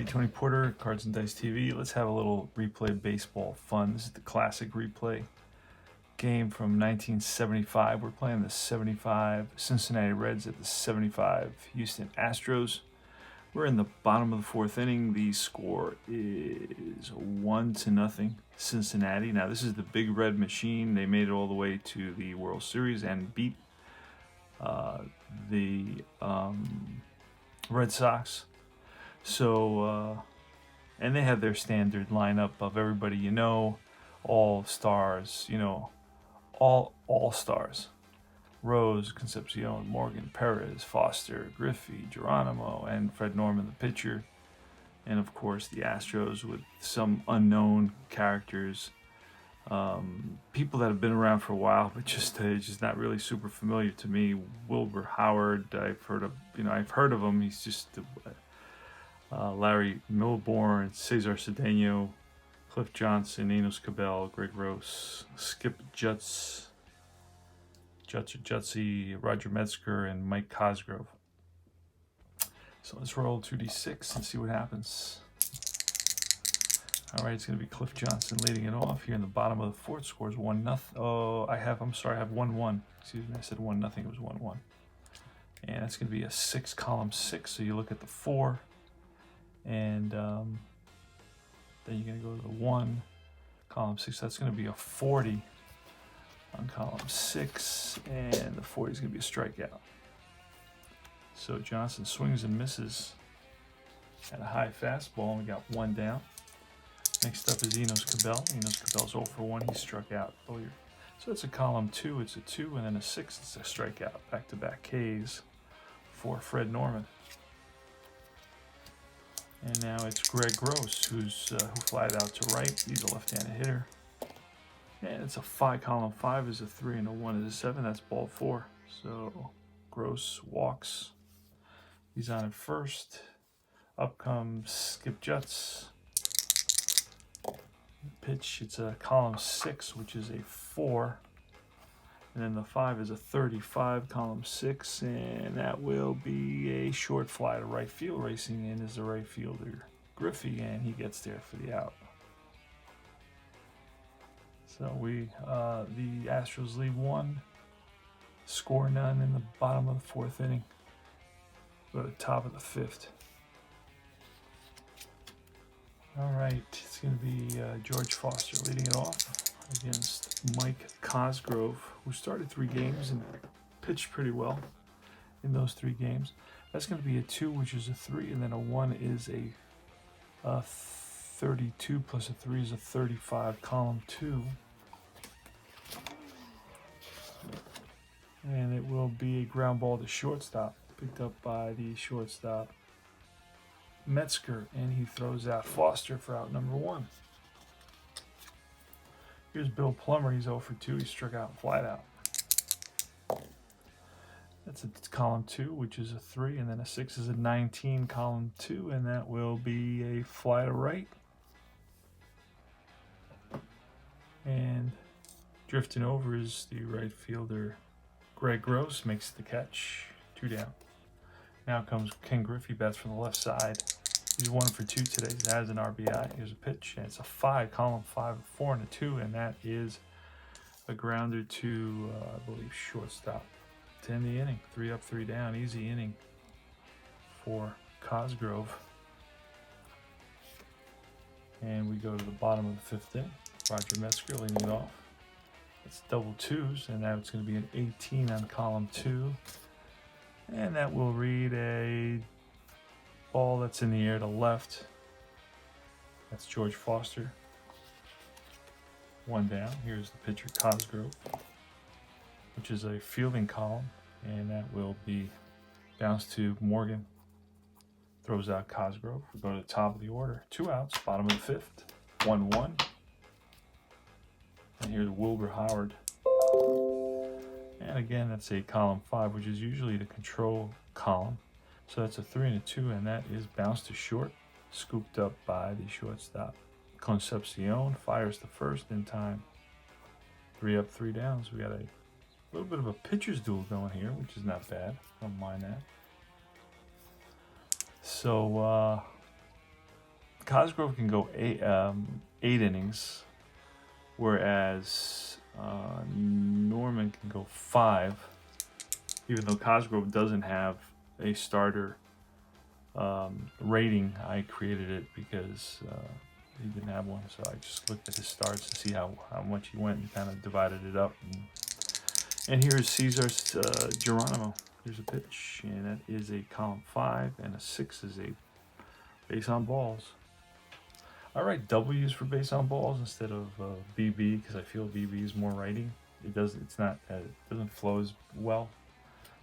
Tony Porter, Cards and Dice TV. Let's have a little replay baseball fun. This is the classic replay game from 1975. We're playing the 75 Cincinnati Reds at the 75 Houston Astros. We're in the bottom of the fourth inning. The score is 1-0 Cincinnati. Now this is the Big Red Machine. They made it all the way to the World Series and beat the Red Sox. So, and they have their standard lineup of everybody you know, all stars, you know, all stars. Rose, Concepcion, Morgan, Perez, Foster, Griffey, Geronimo, and Fred Norman, the pitcher. And of course, the Astros with some unknown characters, people that have been around for a while, but just not really super familiar to me. Wilbur Howard, I've heard of him. He's just Larry Milbourne, Cesar Cedeno, Cliff Johnson, Enos Cabell, Greg Rose, Skip Jutsy, Roger Metzger, and Mike Cosgrove. So let's roll 2d6 and see what happens. All right, it's going to be Cliff Johnson leading it off here in the bottom of the fourth. Scores 1-0. Oh, I have 1-1. Excuse me, I said 1-0. It was 1-1. And that's going to be a 6, column 6. So you look at the 4, and then you're going to go to the 1, column 6. That's going to be a 40 on column 6, and the 40 is going to be a strikeout. So Johnson swings and misses at a high fastball, and we got 1 down. Next up is Enos Cabell. Enos Cabell's 0 for 1. He struck out earlier. So it's a column 2. It's a 2, and then a 6. It's a strikeout. Back-to-back Ks for Fred Norman. And now it's Greg Gross, who flied out to right. He's a left-handed hitter. And it's a 5, column 5 is a 3, and a 1 is a 7. That's ball 4. So Gross walks. He's on at first. Up comes Skip Jutz. Pitch, it's a column 6, which is a 4. And then the 5 is a 35, column 6. And that will be a short fly to right field. Racing in is the right fielder, Griffey, and he gets there for the out. So the Astros lead 1, score none in the bottom of the fourth inning. Go to the top of the 5th. All right, it's going to be George Foster leading it off against Mike Cosgrove, who started 3 games and pitched pretty well in those 3 games. That's going to be a 2, which is a 3, and then a 1 is a 32 plus a 3 is a 35, column 2. And it will be a ground ball to shortstop, picked up by the shortstop Metzger, and he throws out Foster for out number 1. Here's Bill Plummer. He's 0 for 2. He struck out and flied out. That's a column 2, which is a 3, and then a 6 is a 19, column 2, and that will be a fly to right. And drifting over is the right fielder Greg Gross, makes the catch. 2 down. Now comes Ken Griffey, bats from the left side. He's 1 for 2 today. He has an RBI. Here's a pitch, and it's a 5, column 5, a 4, and a 2, and that is a grounder to, I believe, shortstop to end the inning. 3 up, 3 down. Easy inning for Cosgrove. And we go to the bottom of the 5th inning. Roger Metzger leading it off. It's double 2s, and now it's going to be an 18 on column 2. And that will read a ball that's in the air to left. That's George Foster. 1 down. Here's the pitcher Cosgrove, which is a fielding column, and that will be bounced to Morgan. Throws out Cosgrove. We go to the top of the order. 2 outs, bottom of the 5th. 1-1. And here's Wilbur Howard. And again, that's a column 5, which is usually the control column. So that's a 3 and a 2, and that is bounced to short, scooped up by the shortstop. Concepcion fires the first in time. 3 up, 3 down. So we got a little bit of a pitcher's duel going here, which is not bad. Don't mind that. So Cosgrove can go 8 innings, whereas Norman can go 5. Even though Cosgrove doesn't have a starter rating, I created it because he didn't have one. So I just looked at his starts to see how much he went and kind of divided it up. And here's Cesar's Geronimo. Here's a pitch, and that is a column 5, and a 6 is a base on balls. I write W's for base on balls instead of BB because I feel BB is more writing. It doesn't flow as well.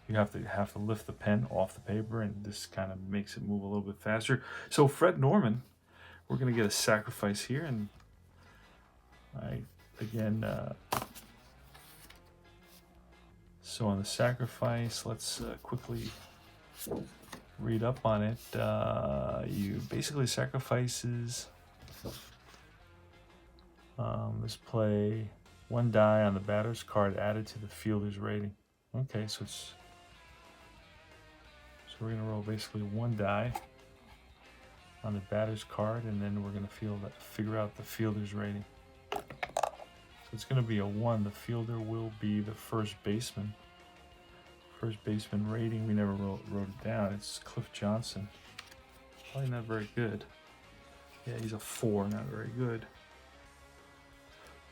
You have to lift the pen off the paper, and this kind of makes it move a little bit faster. So Fred Norman, we're gonna get a sacrifice here, and so on the sacrifice, let's quickly read up on it. You basically sacrifices this play 1 die on the batter's card added to the fielder's rating. Okay, so we're gonna roll basically 1 die on the batter's card, and then we're gonna figure out the fielder's rating. So it's gonna be a 1. The fielder will be the first baseman. First baseman rating, we never wrote it down. It's Cliff Johnson. Probably not very good. Yeah, he's a 4, not very good.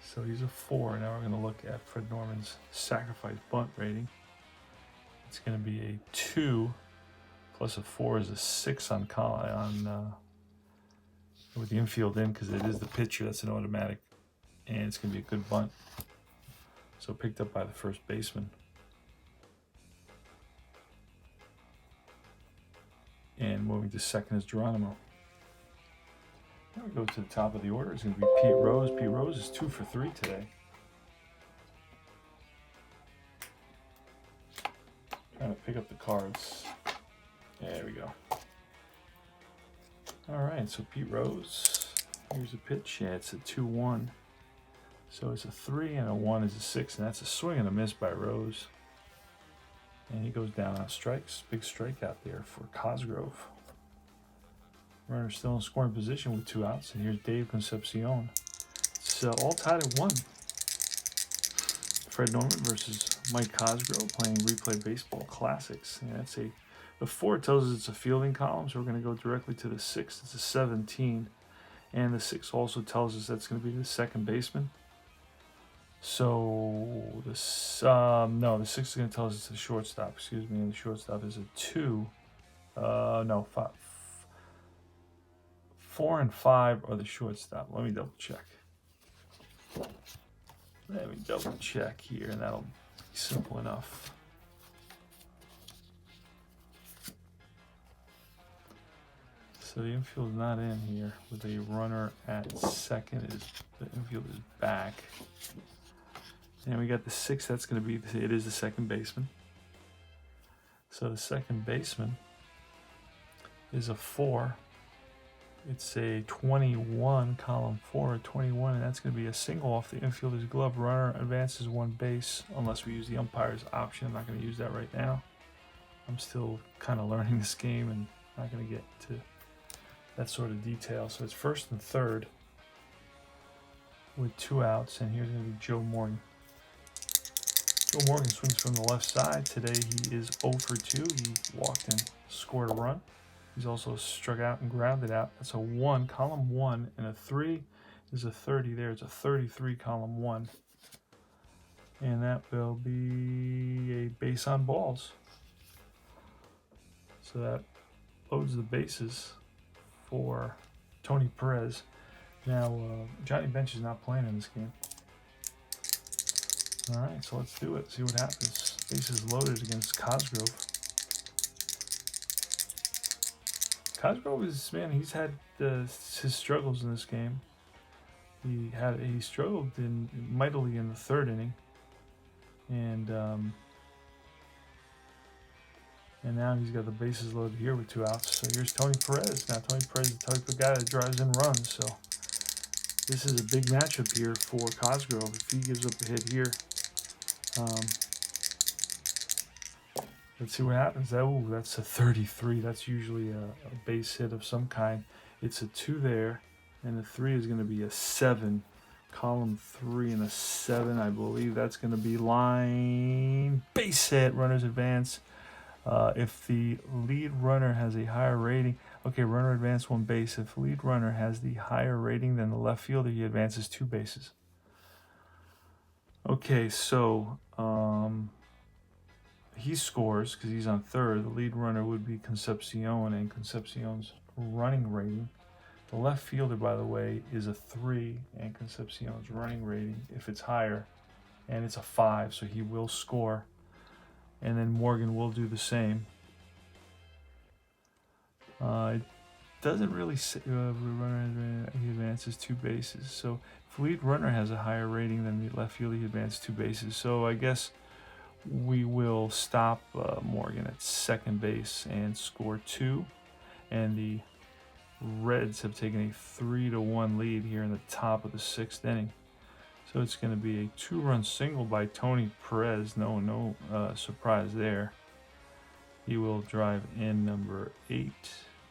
So he's a 4. Now we're going to look at Fred Norman's sacrifice bunt rating. It's going to be a 2 plus a 4 is a 6 with the infield in, because it is the pitcher. That's an automatic, and it's going to be a good bunt. So picked up by the first baseman. And moving to second is Geronimo. Now we go to the top of the order. It's going to be Pete Rose. Pete Rose is 2 for 3 today. Trying to pick up the cards. There we go. All right, so Pete Rose. Here's a pitch. Yeah, it's a 2-1. So it's a 3 and a 1 is a 6, and that's a swing and a miss by Rose. And he goes down on strikes. Big strikeout there for Cosgrove. Runner still in scoring position with 2 outs. And here's Dave Concepcion. It's all tied at 1. Fred Norman versus Mike Cosgrove playing Replay Baseball Classics. And that's the 4 tells us it's a fielding column, so we're going to go directly to the 6. It's a 17. And the 6 also tells us that's going to be the second baseman. So the 6 is going to tell us it's the shortstop. Excuse me, and the shortstop is a 2. 4 and 5 are the shortstop. Let me double check. Here, and that'll be simple enough. So the infield is not in here with a runner at second. The infield is back. And we got the 6. That's going to be, it is the second baseman. So the second baseman is a 4. It's a 21, column 4, 21, and that's going to be a single off the infielder's glove. Runner advances 1 base unless we use the umpire's option. I'm not going to use that right now. I'm still kind of learning this game and not going to get to that sort of detail. So it's first and third with 2 outs, and here's going to be Joe Morgan. Joe Morgan swings from the left side. Today he is 0 for 2. He walked and scored a run. He's also struck out and grounded out. That's a 1, column 1, and a 3 is a 30 there. It's a 33, column 1. And that will be a base on balls. So that loads the bases for Tony Perez. Now, Johnny Bench is not playing in this game. All right, so let's do it. See what happens. Bases loaded against Cosgrove. Cosgrove is, man, he's had his struggles in this game. He struggled mightily in the 3rd inning, and now he's got the bases loaded here with 2 outs. So here's Tony Perez. Now Tony Perez is the type of guy that drives in runs, so this is a big matchup here for Cosgrove. If he gives up a hit here, let's see what happens. That's a 33. That's usually a base hit of some kind. It's a 2 there, and the 3 is going to be a 7. Column 3 and a 7. I believe that's going to be line base hit. Runners advance. If the lead runner has a higher rating, okay, runner advance 1 base. If lead runner has the higher rating than the left fielder, he advances 2 bases. Okay, so he scores because he's on third. The lead runner would be Concepcion, and Concepcion's running rating. The left fielder, by the way, is a 3, and Concepcion's running rating, if it's higher, and it's a 5, so he will score. And then Morgan will do the same. It doesn't really say runner he advances 2 bases. So if lead runner has a higher rating than the left fielder, he advances 2 bases. So I guess we will stop Morgan at second base and score 2. And the Reds have taken a 3-1 lead here in the top of the 6th inning. So it's going to be a 2-run single by Tony Perez. No surprise there. He will drive in number 8.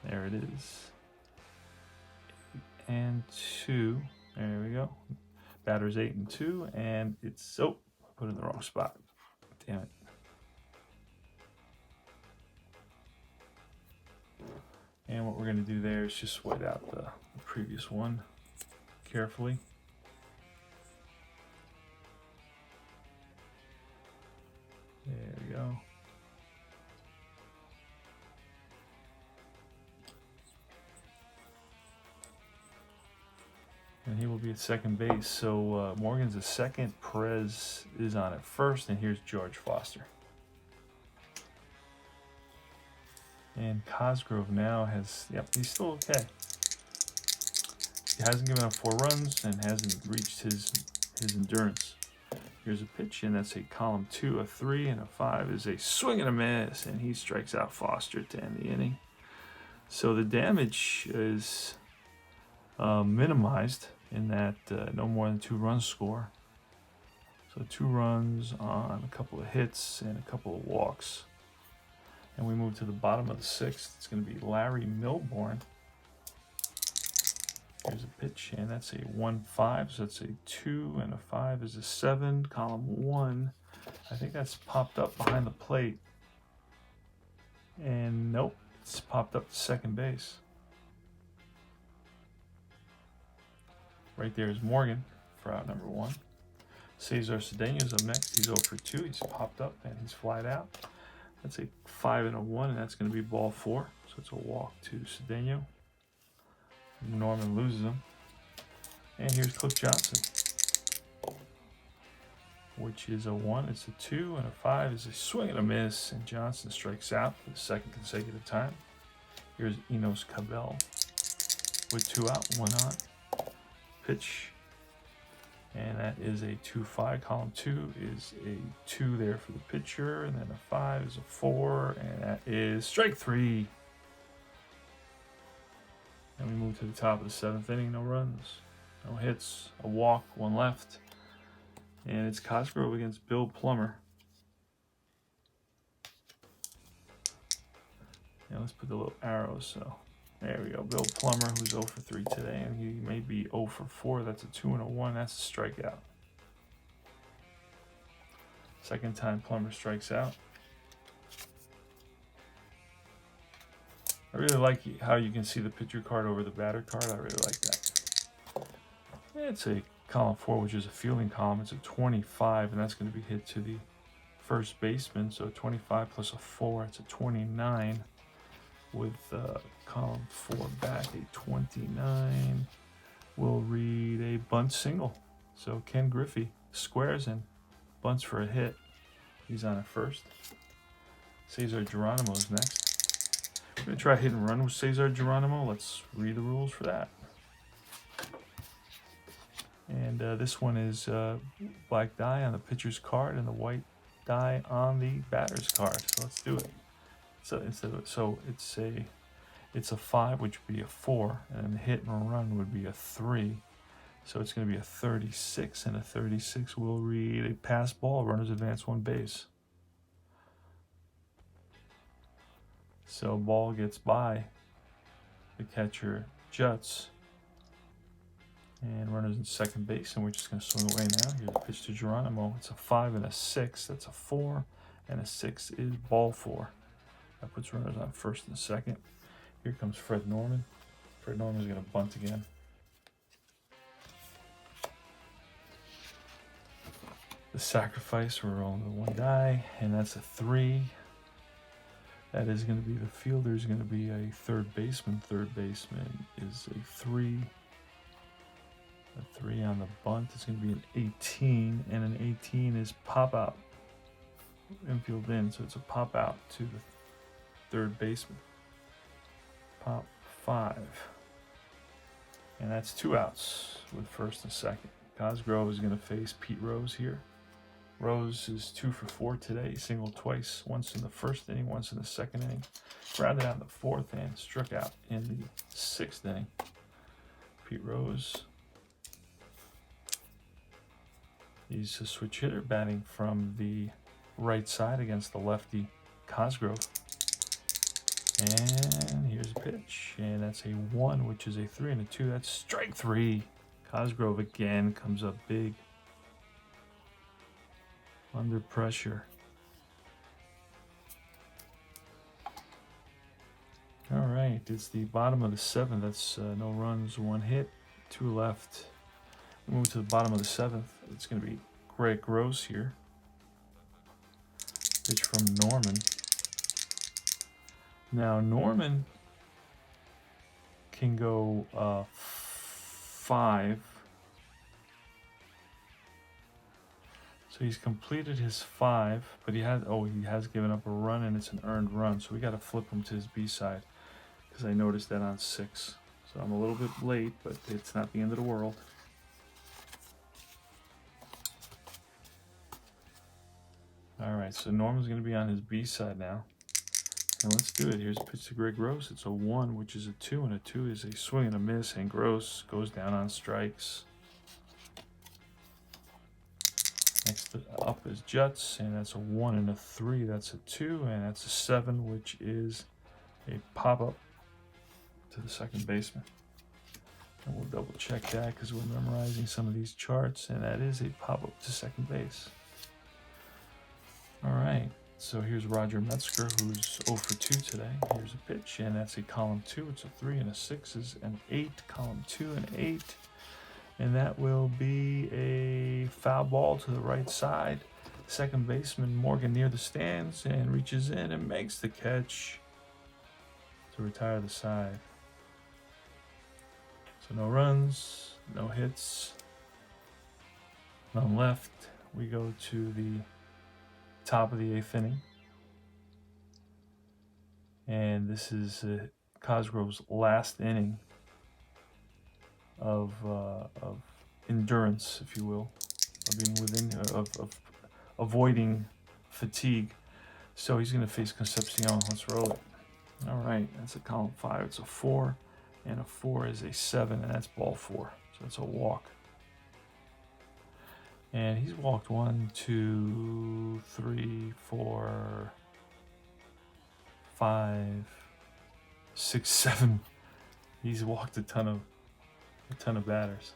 There it is. 8 and 2. There we go. Batter's 8 and 2, and it's I put it in the wrong spot. Damn it. And what we're going to do there is just white out the previous one carefully. There we go. And he will be at second base. So Morgan's at second, Perez is on at first, and here's George Foster. And Cosgrove now has, he's still okay. He hasn't given up 4 runs and hasn't reached his endurance. Here's a pitch, and that's a column 2, a 3, and a 5 is a swing and a miss, and he strikes out Foster to end the inning. So the damage is minimized in that no more than 2 runs score. So 2 runs on a couple of hits and a couple of walks. And we move to the bottom of the 6th. It's going to be Larry Milbourne. Here's a pitch, and that's a 1-5. So that's a 2, and a 5 is a 7. Column 1. I think that's popped up behind the plate. And nope, it's popped up to second base. Right there is Morgan for out number 1. Cesar Cedeno's up next. He's 0 for 2. He's popped up and he's flied out. That's a 5 and a 1, and that's going to be ball 4. So it's a walk to Cedeno. Norman loses him. And here's Cliff Johnson, which is a 1. It's a 2, and a 5 is a swing and a miss, and Johnson strikes out for the 2nd consecutive time. Here's Enos Cabell with 2 out, 1 on. Pitch, and that is a 2-5. Column 2 is a 2 there for the pitcher, and then a 5 is a 4, and that is strike 3. And we move to the top of the 7th inning. No runs, no hits, a walk, 1 left, and it's Cosgrove against Bill Plummer. Now let's put the little arrows. So there we go. Bill Plummer, who's 0 for 3 today, and he may be 0 for 4. That's a 2 and a 1. That's a strikeout. 2nd time Plummer strikes out. I really like how you can see the pitcher card over the batter card. I really like that. It's a column 4, which is a fielding column. It's a 25, and that's going to be hit to the first baseman. So 25 plus a 4, it's a 29. With column 4 back, a 29 will read a bunt single. So Ken Griffey squares and bunts for a hit. He's on at first. Cesar Geronimo is next. We're going to try hit and run with Cesar Geronimo. Let's read the rules for that. And this one is black die on the pitcher's card and the white die on the batter's card. So let's do it. So it's a 5, which would be a 4, and then the hit and run would be a 3. So it's going to be a 36, and a 36 will read a pass ball. Runners advance 1 base. So ball gets by the catcher juts. And runners in second base, and we're just going to swing away now. Here's a pitch to Geronimo. It's a 5 and a 6. That's a 4, and a 6 is ball 4. That puts runners on first and second. Here comes Fred Norman. Fred Norman's going to bunt again. The sacrifice, we're rolling the one die, and that's a 3. That is going to be the fielder is going to be a third baseman. Third baseman is a 3. A 3 on the bunt. It's going to be an 18, and an 18 is pop out. Infield in, so it's a pop out to the third baseman. Pop 5. And that's 2 outs with first and second. Cosgrove is going to face Pete Rose here. Rose is 2 for 4 today. He singled twice, once in the first inning, once in the second inning. Grounded out in the 4th and struck out in the 6th inning. Pete Rose. He's a switch hitter, batting from the right side against the lefty Cosgrove. And here's a pitch, and that's a 1, which is a 3 and a 2. That's strike 3. Cosgrove again comes up big. Under pressure. All right, it's the bottom of the 7th. That's no runs, 1 hit, 2 left. We move to the bottom of the 7th. It's going to be Greg Gross here. Pitch from Norman. Now Norman can go 5. So he's completed his 5, but he has given up a run, and it's an earned run. So we got to flip him to his B side because I noticed that on 6. So I'm a little bit late, but it's not the end of the world. All right, so Norman's going to be on his B side now. And let's do it. Here's a pitch to Greg Gross. It's a 1, which is a 2, and a 2 is a swing and a miss, and Gross goes down on strikes. Next up is Juts, and that's a 1 and a 3. That's a 2, and that's a 7, which is a pop-up to the second baseman. And we'll double check that because we're memorizing some of these charts, and that is a pop-up to second base. All right, so here's Roger Metzger, who's 0 for 2 today. Here's a pitch, and that's a column 2. It's a 3 and a 6 is an 8, column 2 and 8. And that will be a foul ball to the right side. Second baseman Morgan near the stands and reaches in and makes the catch to retire the side. So no runs, no hits, none left. We go to the top of the 8th inning. And this is Cosgrove's last inning of endurance, if you will, of being within, of avoiding fatigue. So he's going to face Concepcion. Let's roll it. All right, that's a column 5. It's a 4, and a 4 is a 7, and that's ball 4. So it's a walk. And he's walked 1, 2, 3, 4, 5, 6, 7. He's walked a ton of batters.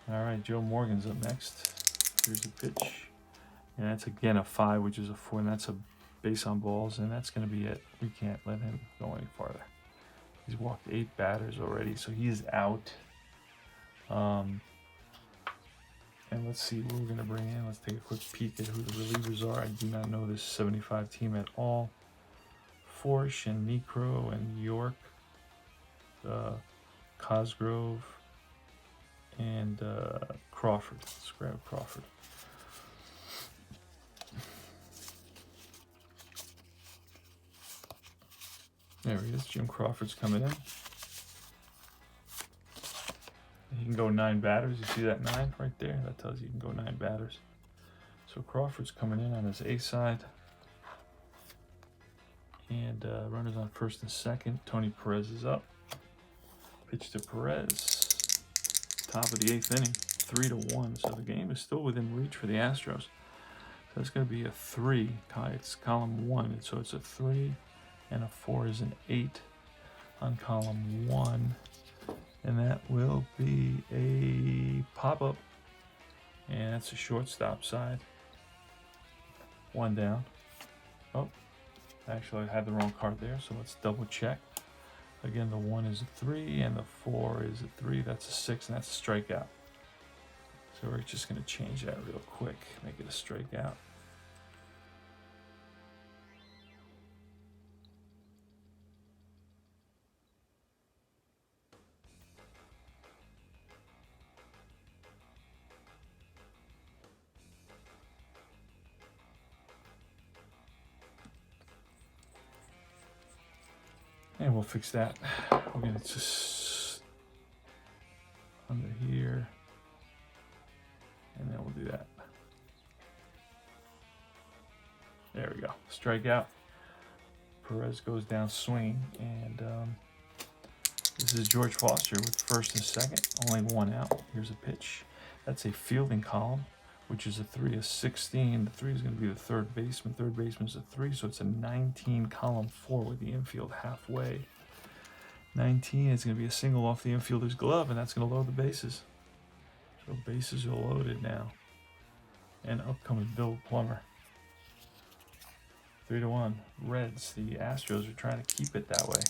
All right, Joe Morgan's up next. Here's the pitch, and that's again a 5, which is a 4, and that's a base on balls, and that's going to be it. We can't let him go any farther. He's walked 8 batters already, so he's out. And let's see who we're going to bring in. Let's take a quick peek at who the relievers are. I do not know this 75 team at all. Forsh and Necro and York. Cosgrove and Crawford. Let's grab Crawford. There he is. Jim Crawford's coming in. He can go 9 batters. You see that 9 right there? That tells you he can go 9 batters. So Crawford's coming in on his A side. And runners on first and second. Tony Perez is up. Pitch to Perez. Top of the 8th inning. 3-1. So the game is still within reach for the Astros. So that's going to be a 3. It's column 1. So it's a 3, and a 4 is an 8. on column 1. And that will be a pop-up. And that's a shortstop side. 1 down. Oh, actually I had the wrong card there, so let's double check. Again, the 1 is a 3 and the 4 is a 3. That's a 6 and that's a strikeout. So we're just going to change that real quick, make it a strikeout. And we'll fix that. We're going to just under here. And then we'll do that. There we go. Strikeout. Perez goes down swinging. And this is George Foster with first and second. Only 1 out. Here's a pitch. That's a fielding column, which is a 3 of 16. The 3 is going to be the third baseman. Third baseman is a 3, so it's a 19 column 4 with the infield halfway. 19 is going to be a single off the infielder's glove, and that's going to load the bases. So bases are loaded now. And up comes Bill Plummer. 3-1. Reds. The Astros are trying to keep it that way.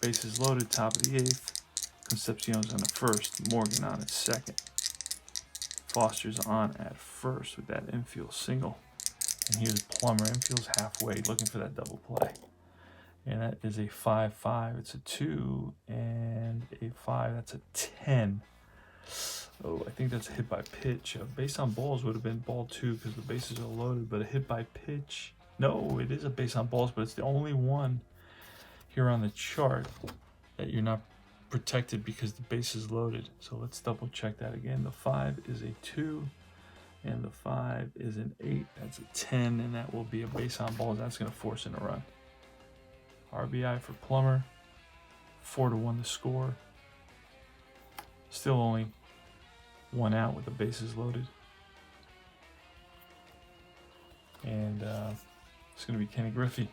Bases loaded, top of the 8th. Concepcion's on the first. Morgan on at second. Foster's on at first with that infield single. And here's Plummer. Infield's halfway, looking for that double play. And that is a 5-5. It's a 2 and a 5. That's a 10. Oh, I think that's a hit by pitch. Base on balls would have been ball 2 because the bases are loaded, but a hit by pitch. No, it is a base on balls, but it's the only one here on the chart that you're not protected because the base is loaded. So let's double check that again. The 5 is a 2 and the 5 is an 8. That's a 10, and that will be a base on balls. That's going to force in a run. RBI for Plummer. 4-1 to score. Still only 1 out with the bases loaded. And it's going to be Kenny Griffey.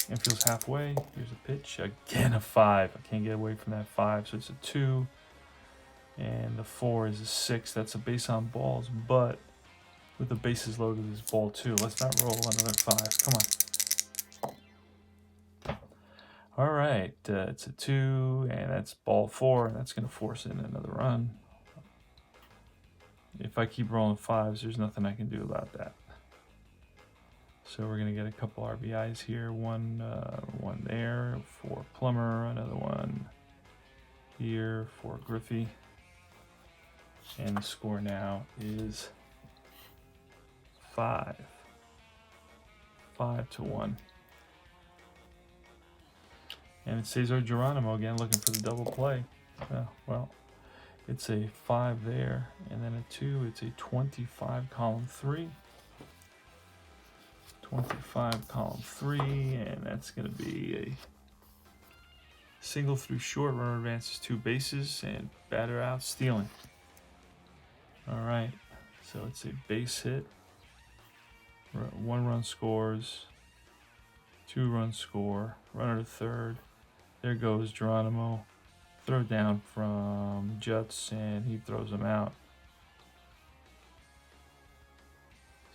Infield's halfway. Here's a pitch. Again, a 5. I can't get away from that 5. So it's a 2. And the 4 is a 6. That's a base on balls. But with the bases loaded, is ball 2. Let's not roll another 5. Come on. All right. It's a 2. And that's ball 4. And that's going to force in another run. If I keep rolling 5s, there's nothing I can do about that. So we're going to get a couple RBIs here. One there for Plummer. Another one here for Griffey. And the score now is 5. 5-1. And it's Cesar Geronimo again looking for the double play. Well, it's a 5 there. And then a 2. It's a 25 column 3. 25 column 3, and that's going to be a single through short. Runner advances 2 bases, and batter out stealing. All right, so it's a base hit. 1 run scores. 2 runs score. Runner to third. There goes Geronimo. Throw down from Jutz, and he throws him out.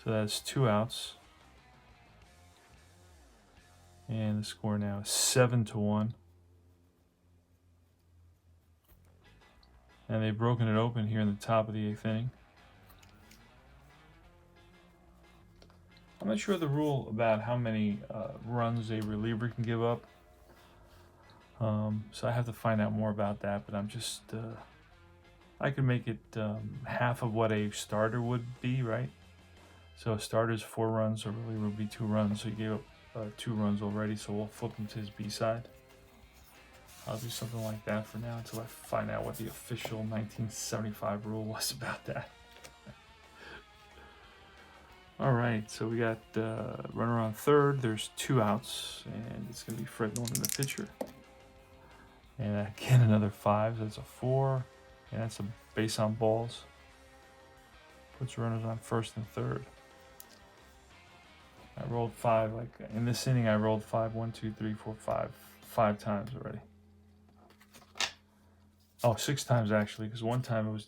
So that's 2 outs. And the score now is 7-1. And they've broken it open here in the top of the 8th inning. I'm not sure the rule about how many runs a reliever can give up. So I have to find out more about that, but I'm just, I could make it half of what a starter would be, right? So a starter's 4 runs, a reliever would be 2 runs, so he gave up 2 runs already, so we'll flip him to his B side. I'll do something like that for now until I find out what the official 1975 rule was about that. All right, so we got runner on third. There's 2 outs, and it's going to be Fred Norman, the pitcher. And again, another 5. So that's a 4, and that's a base on balls. Puts runners on first and third. I rolled 5. Like in this inning, I rolled 5. 1, 2, 3, 4, 5 times already. Oh, 6 times actually, because one time it was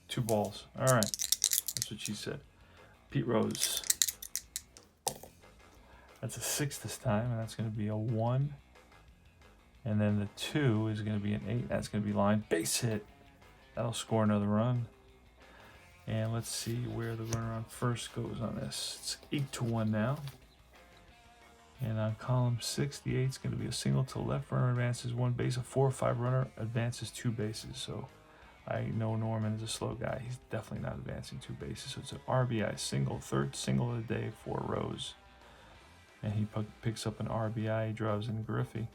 2 balls. All right, that's what she said. Pete Rose. That's a 6 this time, and that's going to be a 1. And then the 2 is going to be an 8. That's going to be line base hit. That'll score another run. And let's see where the runner on first goes on this. It's 8-1 now. And on column 6, the 8 is going to be a single to the left. Runner advances 1 base. A 4 or 5 runner advances 2 bases. So I know Norman is a slow guy. He's definitely not advancing 2 bases. So it's an RBI single, third single of the day for Rose. And he picks up an RBI. He drives in Griffey.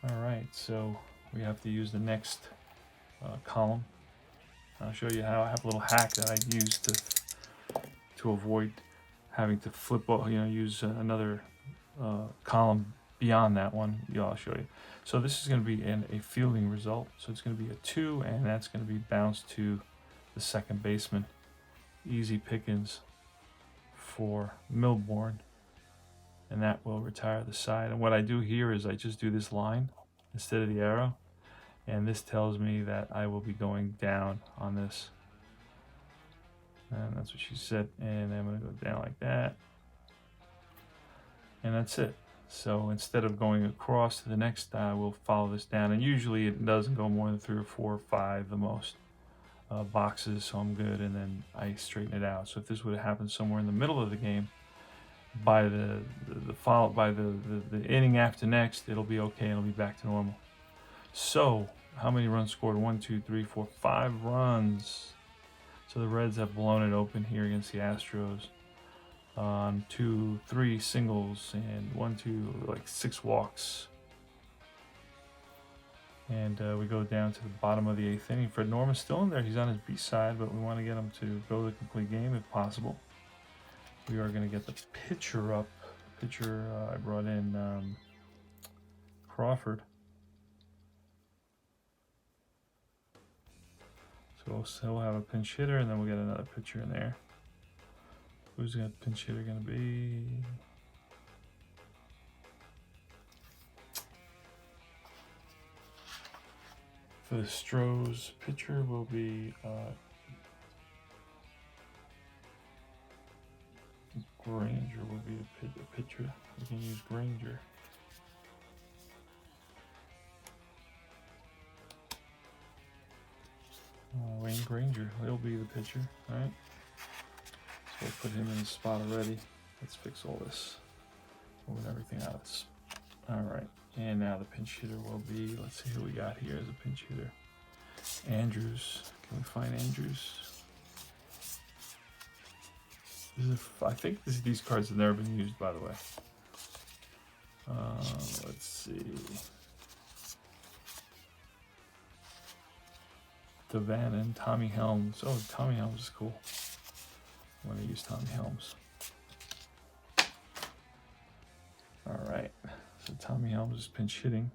All right, so we have to use the next column. I'll show you how I have a little hack that I use to avoid having to flip, use another column beyond that one. Yeah, I'll show you. So this is going to be a fielding result. So it's going to be a 2, and that's going to be bounced to the second baseman. Easy pickings for Milbourne, and that will retire the side. And what I do here is I just do this line instead of the arrow, and this tells me that I will be going down on this. And that's what she said. And I'm going to go down like that, and that's it. So instead of going across to the next, we'll follow this down, and usually it doesn't go more than 3 or 4 or 5 the most boxes, so I'm good, and then I straighten it out. So if this would have happened somewhere in the middle of the game, by the inning after next, it'll be okay, and it'll be back to normal. So how many runs scored? 1, 2, 3, 4, 5 runs. So the Reds have blown it open here against the Astros on 2, 3 singles and 1, 2, like 6 walks. And we go down to the bottom of the 8th inning. Fred Norman's still in there. He's on his B side, but we want to get him to go the complete game if possible. We are going to get the pitcher up. Pitcher, I brought in Crawford. So he'll have a pinch hitter, and then we'll get another pitcher in there. Who's that pinch hitter going to be? For the Astros, pitcher will be Granger will be the pitcher. We can use Granger. Wayne Granger, he'll be the pitcher, right? So we'll put him in his spot already. Let's fix all this. Moving everything out of this. All right. And now the pinch hitter will be, let's see who we got here as a pinch hitter. Andrews. Can we find Andrews? I think these cards have never been used, by the way. Let's see. Devannon, Tommy Helms. Oh, Tommy Helms is cool. I'm going to use Tommy Helms. All right. So Tommy Helms is pinch hitting.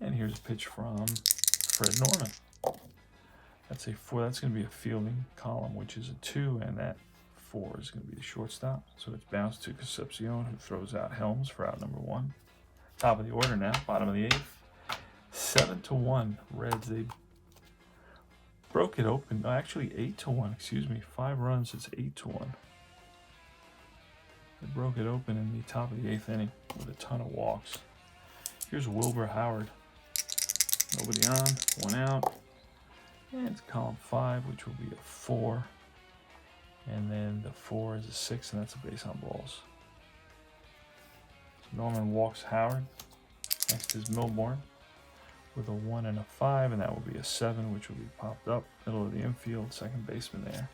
And here's a pitch from Fred Norman. That's a 4. That's going to be a fielding column, which is a 2, and that 4 is going to be the shortstop. So it's bounced to Concepcion, who throws out Helms for out number 1. Top of the order now, bottom of the 8th. 7-1 Reds. They broke it open. No, actually 8-1. Excuse me. 5 runs. It's 8-1. They broke it open in the top of the 8th inning with a ton of walks. Here's Wilbur Howard. Nobody on. 1 out. And it's column 5, which will be a 4. And then the 4 is a 6, and that's a base on balls. So Norman walks Howard. Next is Milbourne with a 1 and a 5, and that will be a 7, which will be popped up. Middle of the infield, second baseman there.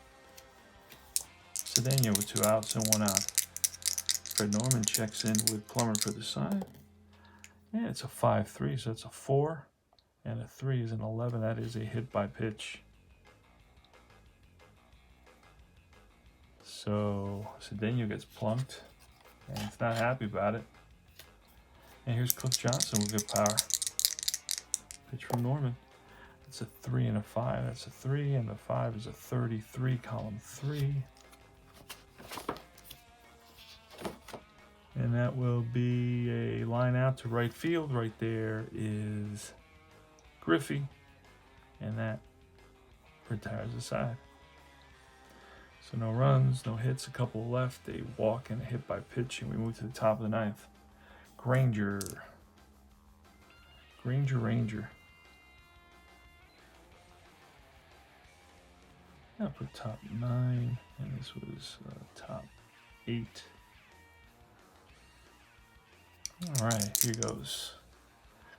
Cedeno with 2 outs and 1 out. Fred Norman checks in with Plummer for the side. And it's a 5-3, so it's a 4. And a 3 is an 11. That is a hit by pitch. So Cedeno gets plunked, and it's not happy about it. And here's Cliff Johnson with good power. Pitch from Norman. That's a 3 and a 5. That's a 3, and the 5 is a 33, column 3. And that will be a line out to right field. Right there is Griffey, and that retires the side. So no runs, no hits, a couple left, a walk and a hit by pitch, and we move to the top of the ninth. Granger. I'll put top 9, and this was top 8. All right, here goes.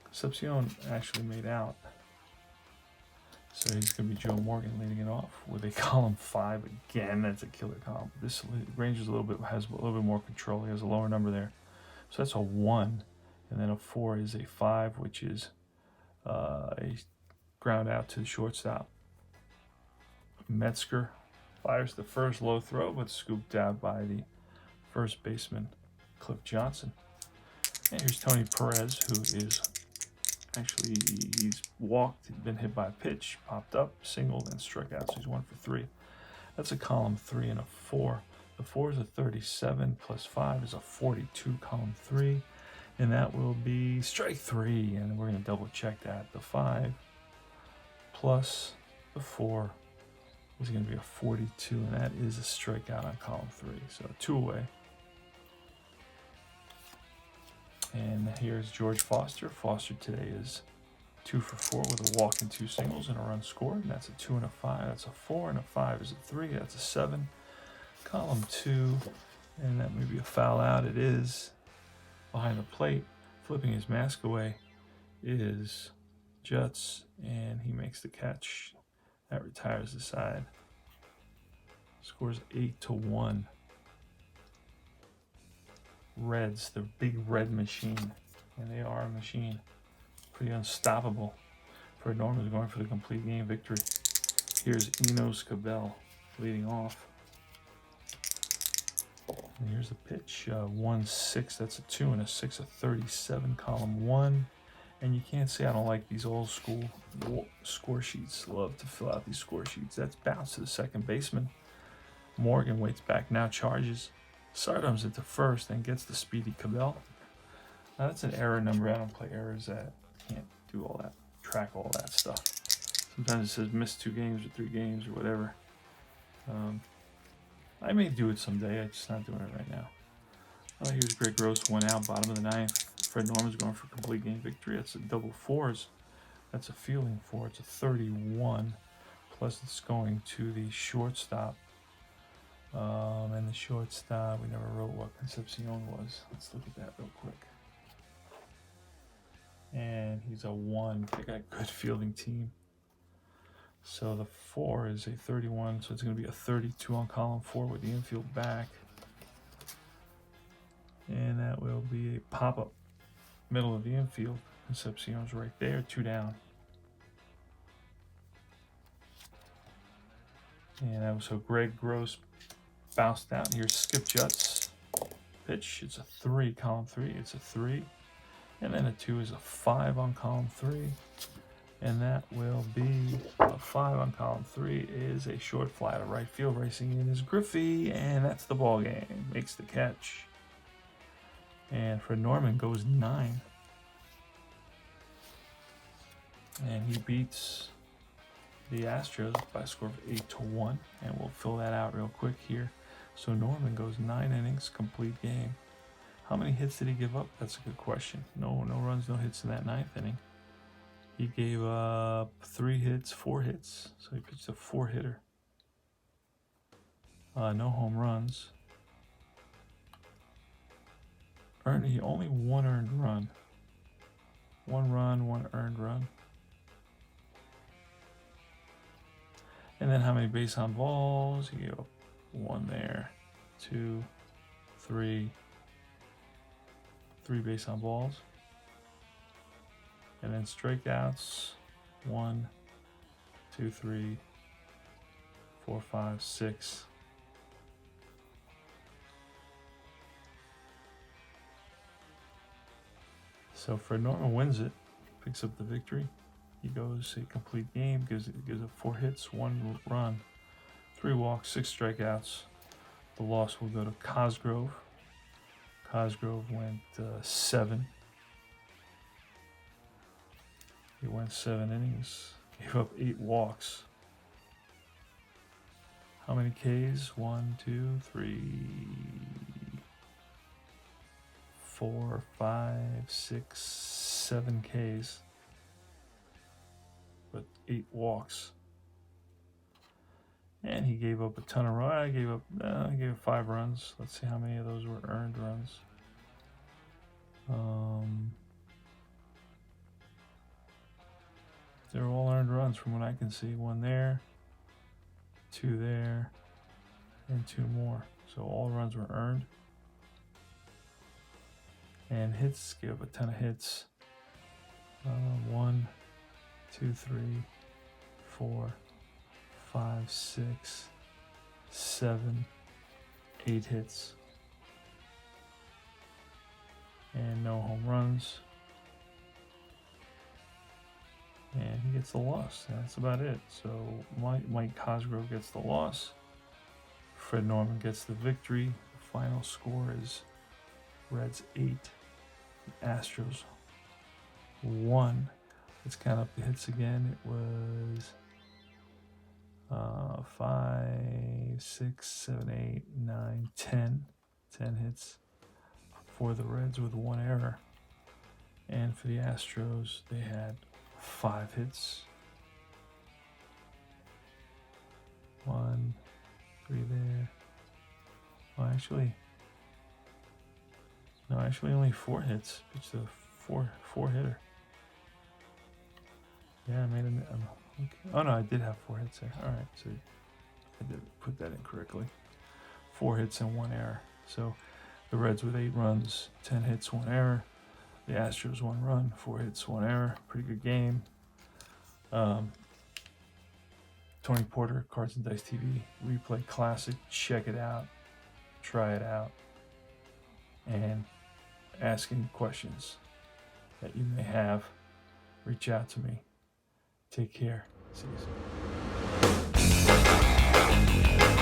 Concepcion actually made out. So he's going to be Joe Morgan leading it off with a column 5 again. That's a killer column. This Ranger's has a little bit more control. He has a lower number there. So that's a 1. And then a 4 is a 5, which is a ground out to the shortstop. Metzger fires the first low throw, but scooped out by the first baseman, Cliff Johnson. And here's Tony Perez, who is actually, he's walked, been hit by a pitch, popped up, singled, and struck out. So he's 1 for 3. That's a column 3 and a 4. The 4 is a 37 plus 5 is a 42, column 3. And that will be strike 3. And we're going to double check that. The 5 plus the 4 is going to be a 42. And that is a strikeout on column 3. So 2 away. And here's George Foster. Foster today is 2 for 4 with a walk and 2 singles and a run scored. And that's a 2 and a 5. That's a 4, and a 5 is a 3. That's a 7. Column 2. And that may be a foul out. It is. Behind the plate, flipping his mask away, is Jutz, and he makes the catch. That retires the side. Scores 8-1. Reds, the big red machine, and they are a machine. Pretty unstoppable. Fred Norman's going for the complete game victory. Here's Enos Cabell leading off. And here's the pitch, 1-6, that's a 2 and a 6, a 37, column 1. And you can't say I don't like these old school score sheets. Love to fill out these score sheets. That's bounced to the second baseman. Morgan waits back, now charges. Sardom's into first and gets the speedy Cabell. Now that's an error number. I don't play errors. That can't do all that, track all that stuff. Sometimes it says missed 2 games or 3 games or whatever. I may do it someday. I'm just not doing it right now. Oh, here's Greg Gross, 1 out, bottom of the 9th. Fred Norman's going for complete game victory. That's a double 4s. That's a fielding 4. It's a 31. Plus it's going to the shortstop. And the shortstop, we never wrote what Concepcion was. Let's look at that real quick. And he's a 1. They got a good fielding team. So the 4 is a 31, so it's going to be a 32 on column 4 with the infield back. And that will be a pop-up, middle of the infield. Concepcion's right there, 2 down. And that was so Greg Gross bounced out. Here's Skip Jutz. Pitch, it's a 3, column 3, it's a 3. And then a 2 is a 5 on column 3. And that will be a 5 on column 3 is a short fly to right field. Racing in is Griffey, and that's the ball game. Makes the catch. And Fred Norman goes 9. And he beats the Astros by a score of 8-1. And we'll fill that out real quick here. So Norman goes 9 innings, complete game. How many hits did he give up? That's a good question. No runs, no hits in that 9th inning. He gave up 3 hits, 4 hits. So he pitched a 4-hitter. No home runs. He only 1 earned run. 1 run, 1 earned run. And then how many base on balls? He gave up 1 there. 2, 3. 3 base on balls. And then strikeouts, 1, 2, 3, 4, 5, 6. So Fred Norman wins it, picks up the victory. He goes a complete game, gives it 4 hits, 1 run, 3 walks, 6 strikeouts. The loss will go to Cosgrove. Cosgrove went 7. He went 7 innings, gave up 8 walks. How many Ks? 1, 2, 3, 4, 5, 6, 7 Ks. But 8 walks. And he gave up a ton of runs. I gave up 5 runs. Let's see how many of those were earned runs. They're all earned runs from what I can see. 1 there, 2 there, and 2 more. So all runs were earned. And hits, gave up a ton of hits. 1, 2, 3, 4, 5, 6, 7, 8 hits. And no home runs. And he gets the loss. That's about it. So Mike Cosgrove gets the loss. Fred Norman gets the victory. The final score is Reds 8, Astros 1. Let's count up the hits again. It was 5, 6, 7, 8, 9, 10. 10 hits for the Reds with 1 error. And for the Astros, they had 5 hits. 1, 3 there. Well, actually only 4 hits. It's a four hitter. Yeah, I made an. Okay. Oh no, I did have 4 hits there. All right, so I did put that incorrectly. 4 hits and 1 error. So the Reds with 8 runs, 10 hits, 1 error. The Astros 1 run, 4 hits, 1 error. Pretty good game. Tony Porter, Cards and Dice TV, Replay Classic. Check it out. Try it out. And ask any questions that you may have. Reach out to me. Take care. See you soon.